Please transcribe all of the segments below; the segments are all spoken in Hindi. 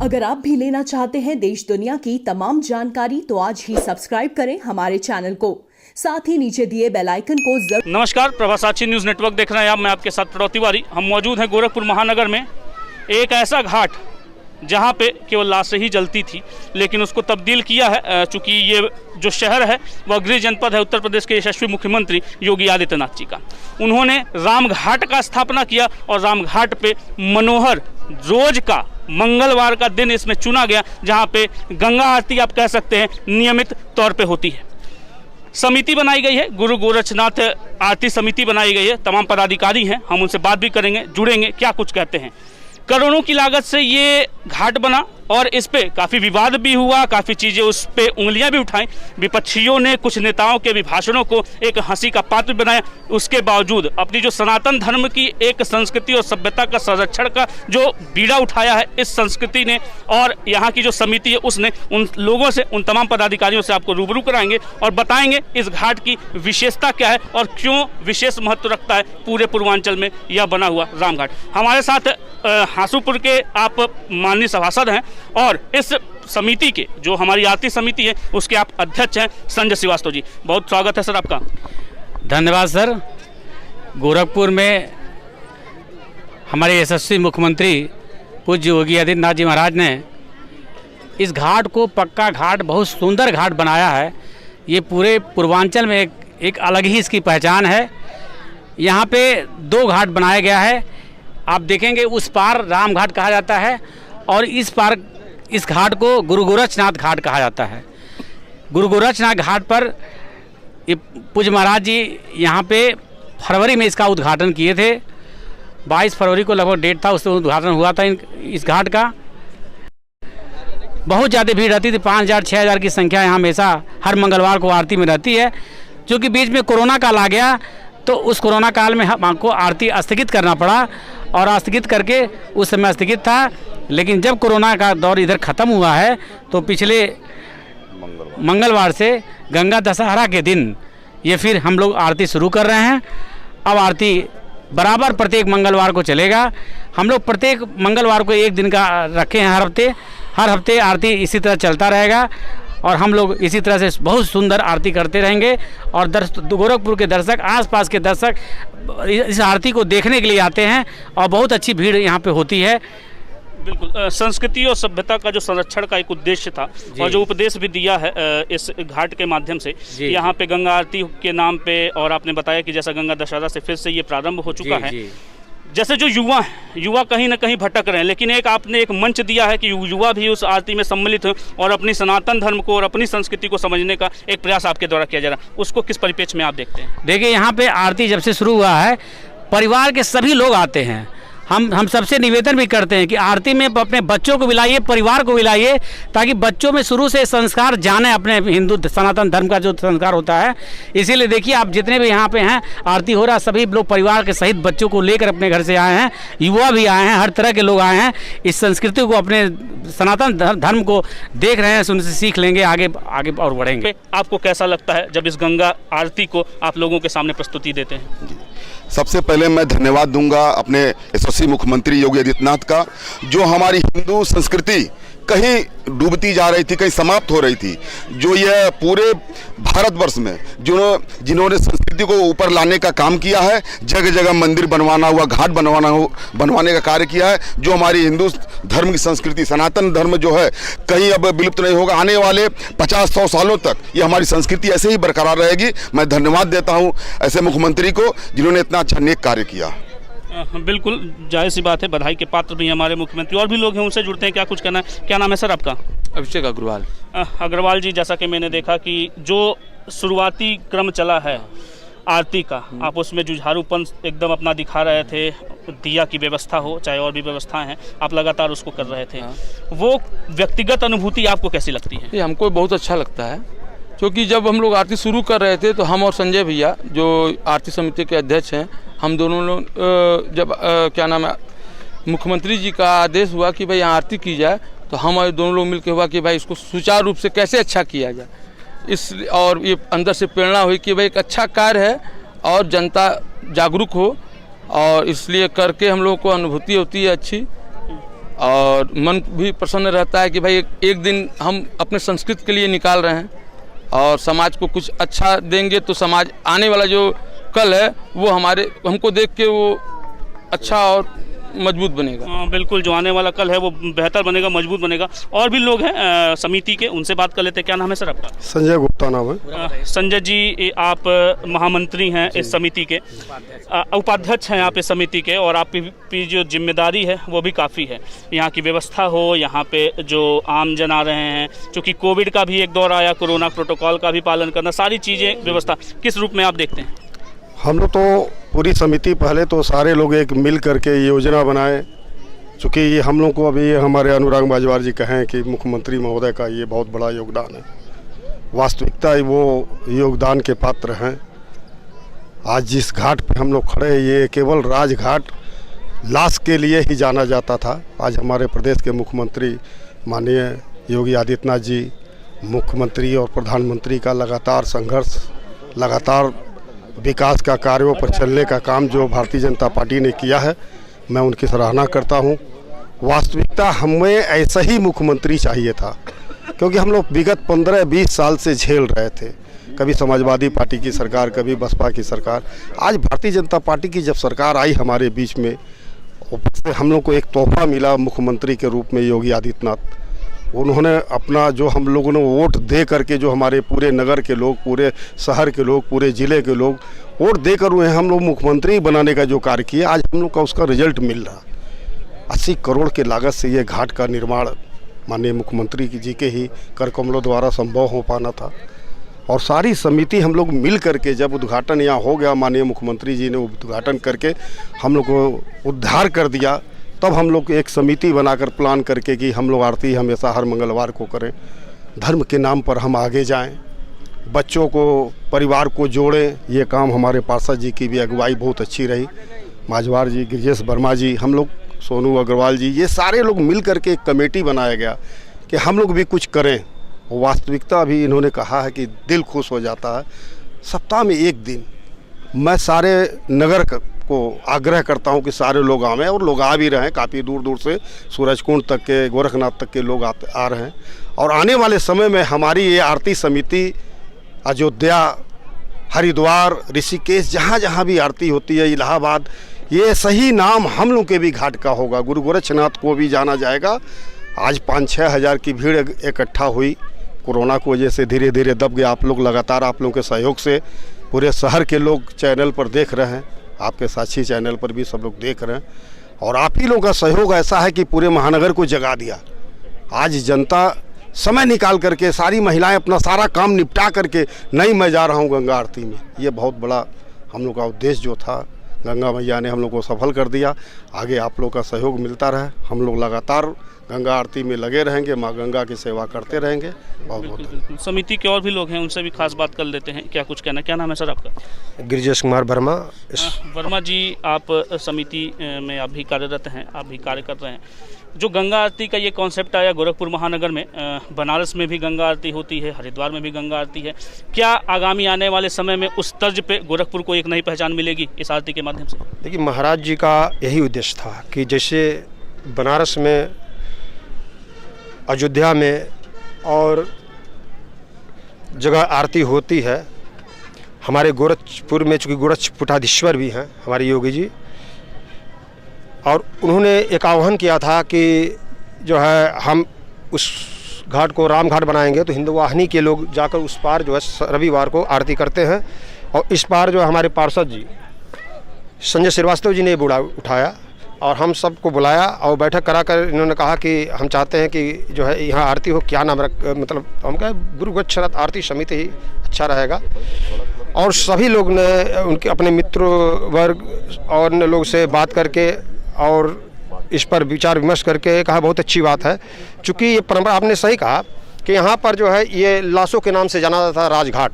अगर आप भी लेना चाहते हैं देश दुनिया की तमाम जानकारी तो आज ही सब्सक्राइब करें हमारे चैनल को, साथ ही नीचे दिए बेल आइकन को जरूर। नमस्कार, प्रभासाची न्यूज़ नेटवर्क देख रहे हैं आप। मैं आपके साथ प्रणव तिवारी। हम मौजूद हैं गोरखपुर महानगर में, एक ऐसा घाट जहां पे केवल लाशें ही जलती थी, लेकिन उसको तब्दील किया है। चूँकि ये जो शहर है वह गृह जनपद है उत्तर प्रदेश के यशस्वी मुख्यमंत्री योगी आदित्यनाथ जी का। उन्होंने रामघाट का स्थापना किया और रामघाट पे मनोहर रोज का मंगलवार का दिन इसमें चुना गया, जहां पे गंगा आरती आप कह सकते हैं नियमित तौर पे होती है। समिति बनाई गई है, गुरु गोरक्षनाथ आरती समिति बनाई गई है। तमाम पदाधिकारी हैं, हम उनसे बात भी करेंगे, जुड़ेंगे, क्या कुछ कहते हैं। करोड़ों की लागत से ये घाट बना और इस पे काफ़ी विवाद भी हुआ, काफ़ी चीज़ें उस पे उंगलियां भी उठाई। विपक्षियों ने कुछ नेताओं के भी भाषणों को एक हंसी का पात्र बनाया। उसके बावजूद अपनी जो सनातन धर्म की एक संस्कृति और सभ्यता का संरक्षण का जो बीड़ा उठाया है इस संस्कृति ने और यहाँ की जो समिति है उसने, उन लोगों से, उन तमाम पदाधिकारियों से आपको रूबरू कराएंगे और बताएंगे इस घाट की विशेषता क्या है और क्यों विशेष महत्व रखता है पूरे पूर्वांचल में यह बना हुआ रामघाट। हमारे साथ हासूपुर के आप माननीय सभासद हैं और इस समिति के जो हमारी आरती समिति है उसके आप अध्यक्ष हैं संजय श्रीवास्तव जी। बहुत स्वागत है सर आपका। धन्यवाद सर। गोरखपुर में हमारे यशस्वी मुख्यमंत्री पूज्य योगी आदित्यनाथ जी महाराज ने इस घाट को पक्का घाट, बहुत सुंदर घाट बनाया है। ये पूरे पूर्वांचल में एक अलग ही इसकी पहचान है। यहाँ पे 2 घाट बनाया गया है। आप देखेंगे उस पार राम घाट कहा जाता है और इस पार इस घाट को गुरु गोरक्षनाथ घाट कहा जाता है। गुरु गोरक्षनाथ घाट पर ये पूज्य महाराज जी यहाँ पे फरवरी में इसका उद्घाटन किए थे। 22 फरवरी को लगभग डेट था, उससे उद्घाटन हुआ था इस घाट का। बहुत ज़्यादा भीड़ रहती थी, 5000-6000 की संख्या यहाँ हमेशा हर मंगलवार को आरती में रहती है। जो कि बीच में कोरोना काल आ गया तो उस कोरोना काल में हमको आरती स्थगित करना पड़ा और स्थगित करके उस समय स्थगित था। लेकिन जब कोरोना का दौर इधर ख़त्म हुआ है तो पिछले मंगलवार से गंगा दशहरा के दिन ये फिर हम लोग आरती शुरू कर रहे हैं। अब आरती बराबर प्रत्येक मंगलवार को चलेगा। हम लोग प्रत्येक मंगलवार को एक दिन का रखे हैं। हर हफ्ते आरती इसी तरह चलता रहेगा और हम लोग इसी तरह से बहुत सुंदर आरती करते रहेंगे। और गोरखपुर के दर्शक, आसपास के दर्शक इस आरती को देखने के लिए आते हैं और बहुत अच्छी भीड़ यहाँ पे होती है। बिल्कुल, संस्कृति और सभ्यता का जो संरक्षण का एक उद्देश्य था और जो उपदेश भी दिया है इस घाट के माध्यम से यहाँ पे गंगा आरती के नाम पे, और आपने बताया कि जैसा गंगा दशहरा से फिर से ये प्रारंभ हो चुका है। जैसे जो युवा कहीं ना कहीं भटक रहे हैं, लेकिन आपने एक मंच दिया है कि युवा भी उस आरती में सम्मिलित हो और अपनी सनातन धर्म को और अपनी संस्कृति को समझने का एक प्रयास आपके द्वारा किया जा रहा है। उसको किस परिप्रेक्ष्य में आप देखते हैं? देखिए, यहाँ पे आरती जब से शुरू हुआ है परिवार के सभी लोग आते हैं। हम सबसे निवेदन भी करते हैं कि आरती में अपने बच्चों को बुलाइए, परिवार को बुलाइए, ताकि बच्चों में शुरू से संस्कार जाने, अपने हिंदू सनातन धर्म का जो संस्कार होता है। इसीलिए देखिए, आप जितने भी यहाँ पे हैं आरती हो रहा, सभी लोग परिवार के सहित बच्चों को लेकर अपने घर से आए हैं, युवा भी आए हैं, हर तरह के लोग आए हैं। इस संस्कृति को, अपने सनातन धर्म को देख रहे हैं, उनसे सीख लेंगे, आगे और बढ़ेंगे। आपको कैसा लगता है जब इस गंगा आरती को आप लोगों के सामने प्रस्तुति देते हैं? सबसे पहले मैं धन्यवाद दूंगा अपने यशस्वी मुख्यमंत्री योगी आदित्यनाथ का, जो हमारी हिंदू संस्कृति कहीं डूबती जा रही थी, कहीं समाप्त हो रही थी, जो यह पूरे भारतवर्ष में जिन्होंने संस्कृति को ऊपर लाने का काम किया है, जगह जगह मंदिर बनवाना हुआ, घाट बनवाने का कार्य किया है, जो हमारी हिंदू धर्म की संस्कृति, सनातन धर्म जो है कहीं अब विलुप्त नहीं होगा। आने वाले 50-100 सालों तक ये हमारी संस्कृति ऐसे ही बरकरार रहेगी। मैं धन्यवाद देता हूँ ऐसे मुख्यमंत्री को जिन्होंने इतना अच्छा नेक कार्य किया। बिल्कुल जाहिर सी बात है, बधाई के पात्र भी हमारे मुख्यमंत्री। और भी लोग हैं, उनसे जुड़ते हैं, क्या कुछ कहना है? क्या नाम है सर आपका? अभिषेक अग्रवाल। अग्रवाल जी, जैसा कि मैंने देखा कि जो शुरुआती क्रम चला है आरती का, आप उसमें जुझारूपन एकदम अपना दिखा रहे थे। दिया की व्यवस्था हो, चाहे और भी व्यवस्थाएं हैं, आप लगातार उसको कर रहे थे। वो व्यक्तिगत अनुभूति आपको कैसी लगती है? ये हमको बहुत अच्छा लगता है, क्योंकि जब हम लोग आरती शुरू कर रहे थे तो हम और संजय भैया जो आरती समिति के अध्यक्ष हैं, हम दोनों लोग जब क्या नाम है, मुख्यमंत्री जी का आदेश हुआ कि भाई यहाँ आरती की जाए, तो हम दोनों लोग मिलकर हुआ कि भाई इसको सुचारू रूप से कैसे अच्छा किया जाए। और ये अंदर से प्रेरणा हुई कि भाई एक अच्छा कार्य है और जनता जागरूक हो, और इसलिए करके हम लोगों को अनुभूति होती है अच्छी। और मन भी प्रसन्न रहता है कि भाई एक दिन हम अपने संस्कृति के लिए निकाल रहे हैं और समाज को कुछ अच्छा देंगे तो समाज आने वाला जो कल है वो हमको देख के वो अच्छा और मजबूत बनेगा। बिल्कुल, जो आने वाला कल है वो बेहतर बनेगा, मजबूत बनेगा। और भी लोग हैं समिति के, उनसे बात कर लेते हैं। क्या नाम है सर आपका? संजय गुप्ता नाम है। संजय जी, आप महामंत्री हैं इस समिति के, उपाध्यक्ष हैं आप इस समिति के, और आपकी जो जिम्मेदारी है वो भी काफ़ी है। यहाँ की व्यवस्था हो, यहाँ पे जो आम जन आ रहे हैं, चूँकि कोविड का भी एक दौर आया, कोरोना प्रोटोकॉल का भी पालन करना, सारी चीज़ें व्यवस्था किस रूप में आप देखते हैं? हम लोग तो पूरी समिति पहले तो सारे लोग एक मिल करके योजना बनाए, चूँकि ये हम लोग को अभी हमारे अनुराग बाजवार जी कहें कि मुख्यमंत्री महोदय का ये बहुत बड़ा योगदान है। वास्तविकता वो योगदान के पात्र हैं। आज जिस घाट पे हम लोग खड़े हैं ये केवल राजघाट लाश के लिए ही जाना जाता था। आज हमारे प्रदेश के मुख्यमंत्री माननीय योगी आदित्यनाथ जी, मुख्यमंत्री और प्रधानमंत्री का लगातार संघर्ष, लगातार विकास का कार्यों पर चलने का काम जो भारतीय जनता पार्टी ने किया है, मैं उनकी सराहना करता हूं। वास्तविकता हमें ऐसा ही मुख्यमंत्री चाहिए था, क्योंकि हम लोग विगत 15-20 साल से झेल रहे थे, कभी समाजवादी पार्टी की सरकार, कभी बसपा की सरकार। आज भारतीय जनता पार्टी की जब सरकार आई हमारे बीच में, ऊपर से हम लोग को एक तोहफा मिला मुख्यमंत्री के रूप में योगी आदित्यनाथ। उन्होंने अपना जो हम लोगों ने वोट दे करके, जो हमारे पूरे नगर के लोग, पूरे शहर के लोग, पूरे ज़िले के लोग वोट देकर उन्हें हम लोग मुख्यमंत्री बनाने का जो कार्य किया, आज हम लोग का उसका रिजल्ट मिल रहा। 80 करोड़ के लागत से ये घाट का निर्माण माननीय मुख्यमंत्री जी के ही कर कमलों द्वारा संभव हो पाना था। और सारी समिति हम लोग मिल करके जब उद्घाटन यहाँ हो गया, माननीय मुख्यमंत्री जी ने उद्घाटन करके हम लोग को उद्धार कर दिया, तब हम लोग एक समिति बनाकर प्लान करके कि हम लोग आरती हमेशा हर मंगलवार को करें, धर्म के नाम पर हम आगे जाएं, बच्चों को, परिवार को जोड़ें। ये काम हमारे पार्षद जी की भी अगुवाई बहुत अच्छी रही, माजवार जी, गिरिजेश वर्मा जी, हम लोग, सोनू अग्रवाल जी, ये सारे लोग मिल करके एक कमेटी बनाया गया कि हम लोग भी कुछ करें। वास्तविकता भी इन्होंने कहा है कि दिल खुश हो जाता है। सप्ताह में एक दिन मैं सारे नगर को आग्रह करता हूं कि सारे लोग आवें, और लोग आ भी रहे हैं। काफ़ी दूर दूर से सूरजकुंड तक के, गोरखनाथ तक के लोग आ रहे हैं। और आने वाले समय में हमारी ये आरती समिति अयोध्या, हरिद्वार, ऋषिकेश, जहाँ जहाँ भी आरती होती है, इलाहाबाद, ये सही नाम हम लोग के भी घाट का होगा। गुरु गोरक्षनाथ को भी जाना जाएगा। आज 5-6 हज़ार की भीड़ इकट्ठा हुई, कोरोना की वजह से धीरे धीरे दब गया। आप लोग लगातार, आप लोगों के सहयोग से पूरे शहर के लोग चैनल पर देख रहे हैं, आपके साक्षी चैनल पर भी सब लोग देख रहे हैं, और आप ही लोगों का सहयोग ऐसा है कि पूरे महानगर को जगा दिया। आज जनता समय निकाल करके, सारी महिलाएं अपना सारा काम निपटा करके, नहीं मैं जा रहा हूं गंगा आरती में। ये बहुत बड़ा हम लोग का उद्देश्य जो था, गंगा मैया ने हम लोग को सफल कर दिया। आगे आप लोग का सहयोग मिलता रहे, हम लोग लगातार गंगा आरती में लगे रहेंगे, माँ गंगा की सेवा करते रहेंगे। बहुत बहुत समिति के और भी लोग हैं, उनसे भी खास बात कर लेते हैं। क्या कुछ कहना? क्या नाम है सर आपका? गिरिजेश कुमार वर्मा। वर्मा जी, आप समिति में आप भी कार्यरत हैं, आप भी कार्य कर रहे हैं। जो गंगा आरती का ये कॉन्सेप्ट आया गोरखपुर महानगर में, बनारस में भी गंगा आरती होती है, हरिद्वार में भी गंगा आरती है, क्या आगामी आने वाले समय में उस तर्ज पे गोरखपुर को एक नई पहचान मिलेगी इस आरती के माध्यम से? देखिए, महाराज जी का यही उद्देश्य था कि जैसे बनारस में, अयोध्या में और जगह आरती होती है, हमारे गोरखपुर में चूँकि गोरक्षपुटाधीश्वर भी हैं हमारे योगी जी, और उन्होंने एक आह्वान किया था कि जो है हम उस घाट को राम घाट बनाएंगे तो हिंदुवाहिनी के लोग जाकर उस पार जो है रविवार को आरती करते हैं, और इस पार जो है हमारे पार्षद जी संजय श्रीवास्तव जी ने उठाया और हम सबको बुलाया और बैठक कराकर इन्होंने कहा कि हम चाहते हैं कि जो है यहाँ आरती हो। क्या नाम मतलब हम कहा गुरु गोरक्षनाथ आरती समिति ही अच्छा रहेगा। और सभी लोग ने उनके अपने मित्र वर्ग और अन्य लोग से बात करके और इस पर विचार विमर्श करके कहा बहुत अच्छी बात है। चूँकि ये परंपरा, आपने सही कहा कि यहाँ पर जो है ये लाशों के नाम से जाना जाता था राजघाट,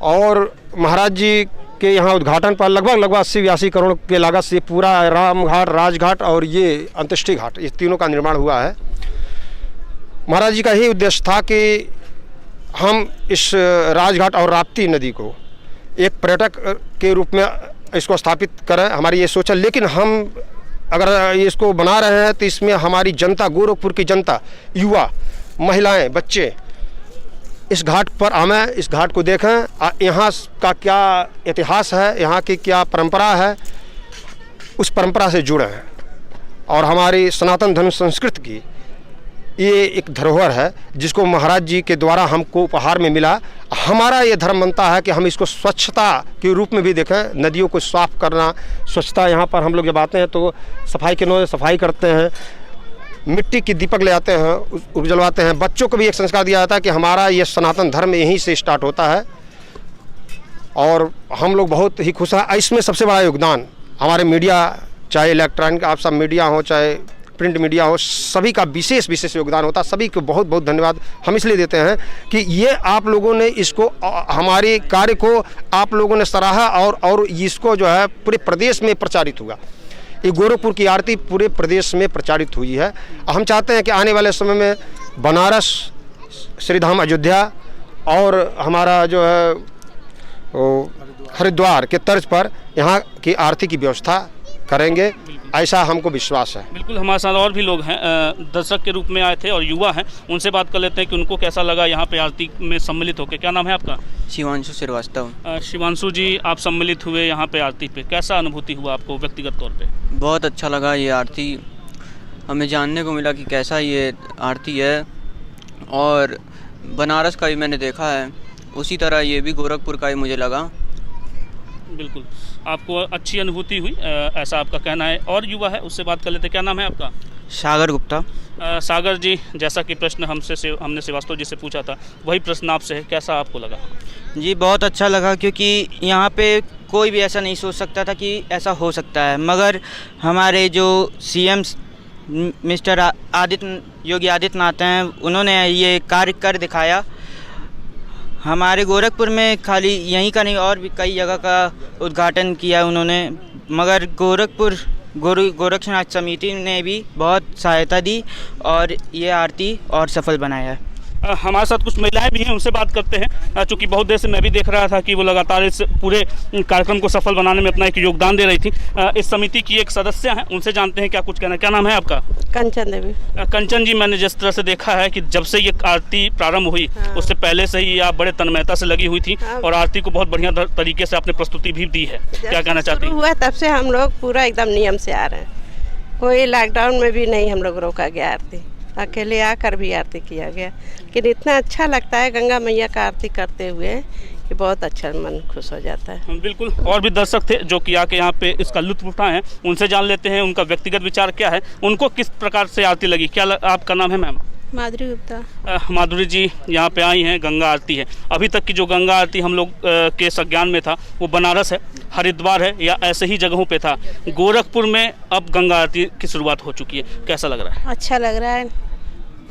और महाराज जी के यहाँ उद्घाटन पर लगभग 80-82 करोड़ के लागत से पूरा रामघाट, राजघाट और ये अंत्येष्टि घाट, ये तीनों का निर्माण हुआ है। महाराज जी का यही उद्देश्य था कि हम इस राजघाट और राप्ती नदी को एक पर्यटक के रूप में इसको स्थापित करें, हमारी ये सोच है। लेकिन हम अगर इसको बना रहे हैं तो इसमें हमारी जनता, गोरखपुर की जनता, युवा, महिलाएं, बच्चे इस घाट पर आवें, इस घाट को देखें, यहाँ का क्या इतिहास है, यहाँ की क्या परंपरा है, उस परंपरा से जुड़े हैं। और हमारी सनातन धर्म संस्कृति की ये एक धरोहर है जिसको महाराज जी के द्वारा हमको उपहार में मिला। हमारा ये धर्म बनता है कि हम इसको स्वच्छता के रूप में भी देखें, नदियों को साफ करना, स्वच्छता। यहाँ पर हम लोग जब आते हैं तो सफाई के नौ सफाई करते हैं, मिट्टी की दीपक ले आते हैं, उसको जलवाते हैं। बच्चों को भी एक संस्कार दिया जाता है कि हमारा ये सनातन धर्म यहीं से स्टार्ट होता है और हम लोग बहुत ही खुश हैं। इसमें सबसे बड़ा योगदान हमारे मीडिया, चाहे इलेक्ट्रॉनिक आप सब मीडिया हो, चाहे प्रिंट मीडिया हो, सभी का विशेष योगदान होता है। सभी को बहुत बहुत धन्यवाद हम इसलिए देते हैं कि ये आप लोगों ने इसको, हमारे कार्य को आप लोगों ने सराहा और इसको जो है पूरे प्रदेश में प्रचारित हुआ। ये गोरखपुर की आरती पूरे प्रदेश में प्रचारित हुई है। हम चाहते हैं कि आने वाले समय में बनारस, श्रीधाम अयोध्या और हमारा जो है हरिद्वार के तर्ज पर यहाँ की आरती की व्यवस्था करेंगे, ऐसा हमको विश्वास है। बिल्कुल, हमारे साथ और भी लोग हैं, दर्शक के रूप में आए थे और युवा हैं, उनसे बात कर लेते हैं कि उनको कैसा लगा यहाँ पे आरती में सम्मिलित होकर। क्या नाम है आपका? शिवांशु श्रीवास्तव। शिवांशु जी, आप सम्मिलित हुए यहाँ पे आरती पे, कैसा अनुभूति हुआ आपको व्यक्तिगत तौर पे? बहुत अच्छा लगा ये आरती, हमें जानने को मिला कि कैसा ये आरती है और बनारस का भी मैंने देखा है, उसी तरह ये भी गोरखपुर का ही मुझे लगा। बिल्कुल, आपको अच्छी अनुभूति हुई, ऐसा आपका कहना है। और युवा है, उससे बात कर लेते हैं। क्या नाम है आपका? सागर गुप्ता। सागर जी, जैसा कि प्रश्न हमने श्रीवास्तव जी से पूछा था, वही प्रश्न आपसे है, कैसा आपको लगा? जी बहुत अच्छा लगा, क्योंकि यहाँ पे कोई भी ऐसा नहीं सोच सकता था कि ऐसा हो सकता है, मगर हमारे जो सीएम मिस्टर योगी आदित्यनाथ हैं, उन्होंने ये कार्य कर दिखाया। हमारे गोरखपुर में खाली यहीं का नहीं और भी कई जगह का उद्घाटन किया उन्होंने, मगर गोरक्षनाथ समिति ने भी बहुत सहायता दी और ये आरती और सफल बनाया है। हमारे साथ कुछ महिलाएं भी हैं, उनसे बात करते हैं। चूँकि बहुत देर से मैं भी देख रहा था कि वो लगातार इस पूरे कार्यक्रम को सफल बनाने में अपना एक योगदान दे रही थी। इस समिति की एक सदस्य हैं, उनसे जानते हैं क्या कुछ कहना है। क्या नाम है आपका? कंचन देवी। कंचन जी, मैंने जिस तरह से देखा है कि जब से ये आरती प्रारंभ हुई, उससे पहले से ही आप बड़े तन्मयता से लगी हुई थी और आरती को बहुत बढ़िया तरीके से आपने प्रस्तुति भी दी है, क्या कहना चाहती हैं? हुआ तब से हम लोग पूरा एकदम नियम से आ रहे हैं, कोई लॉकडाउन में भी नहीं हम लोग रोका गया, आरती अकेले आकर भी आरती किया गया। लेकिन इतना अच्छा लगता है गंगा मैया का आरती करते हुए कि बहुत अच्छा मन खुश हो जाता है। बिल्कुल, और भी दर्शक थे जो कि आके यहाँ पे इसका लुत्फ उठाए हैं, उनसे जान लेते हैं उनका व्यक्तिगत विचार क्या है, उनको किस प्रकार से आरती लगी। क्या आपका नाम है मैम? माधुरी गुप्ता। माधुरी जी, यहाँ पे आई हैं, गंगा आरती है। अभी तक की जो गंगा आरती हम लोग के संज्ञान में था वो बनारस है, हरिद्वार है या ऐसे ही जगहों पे था। गोरखपुर में अब गंगा आरती की शुरुआत हो चुकी है, कैसा लग रहा है? अच्छा लग रहा है,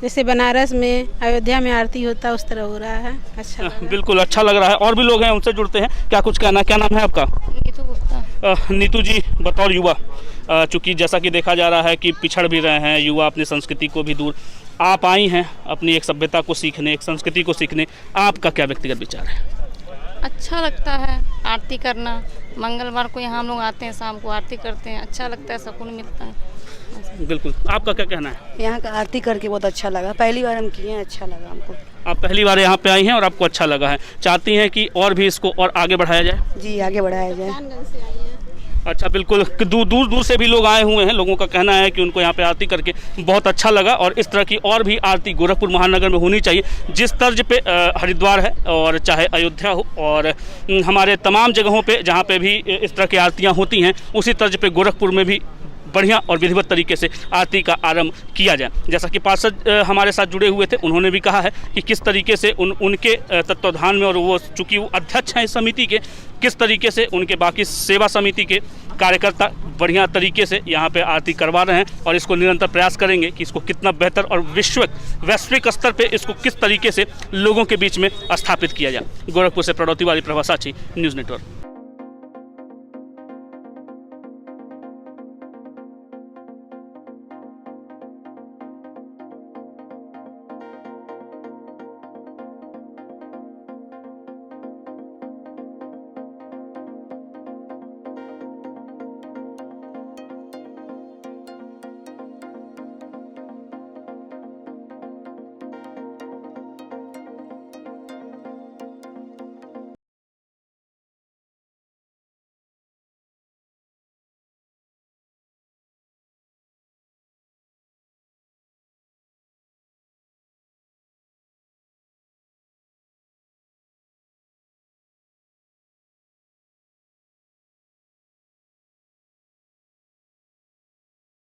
जैसे बनारस में, अयोध्या में आरती होता है उस तरह हो रहा है, अच्छा लग रहा है। बिल्कुल अच्छा लग रहा है। और भी लोग हैं, उनसे जुड़ते हैं। क्या कुछ कहना? क्या नाम है आपका? नीतू गुप्ता। नीतू जी, बतौर युवा, चूँकि जैसा कि देखा जा रहा है कि पिछड़ भी रहे हैं युवा अपनी संस्कृति को भी दूर, आप आई हैं अपनी एक सभ्यता को सीखने, एक संस्कृति को सीखने, आपका क्या व्यक्तिगत विचार है? अच्छा लगता है आरती करना, मंगलवार को यहाँ हम लोग आते हैं, शाम को आरती करते हैं, अच्छा लगता है, सुकून मिलता है। बिल्कुल, आपका क्या कहना है? यहाँ का आरती करके बहुत अच्छा लगा, पहली बार हम किए हैं, अच्छा लगा हमको। आप पहली बार यहाँ पे आई हैं और आपको अच्छा लगा है, चाहती हैं कि और भी इसको और आगे बढ़ाया जाए? जी, आगे बढ़ाया जाए। अच्छा, बिल्कुल, दूर से भी लोग आए हुए हैं। लोगों का कहना है कि उनको यहाँ पे आरती करके बहुत अच्छा लगा और इस तरह की और भी आरती गोरखपुर महानगर में होनी चाहिए। जिस तर्ज पे हरिद्वार है और चाहे अयोध्या हो और हमारे तमाम जगहों पे जहाँ पे भी इस तरह की आरतियाँ होती हैं, उसी तर्ज पे गोरखपुर में भी बढ़िया और विधिवत तरीके से आरती का आरंभ किया जाए। जैसा कि पार्षद हमारे साथ जुड़े हुए थे, उन्होंने भी कहा है कि किस तरीके से उनके तत्वाधान में, और वो चूँकि वो अध्यक्ष हैं इस समिति के, किस तरीके से उनके बाकी सेवा समिति के कार्यकर्ता बढ़िया तरीके से यहाँ पे आरती करवा रहे हैं और इसको निरंतर प्रयास करेंगे कि इसको कितना बेहतर और वैश्विक स्तर पे इसको किस तरीके से लोगों के बीच में स्थापित किया जाए। गोरखपुर से प्रणव तिवारी, प्रभा साची, न्यूज़ नेटवर्क।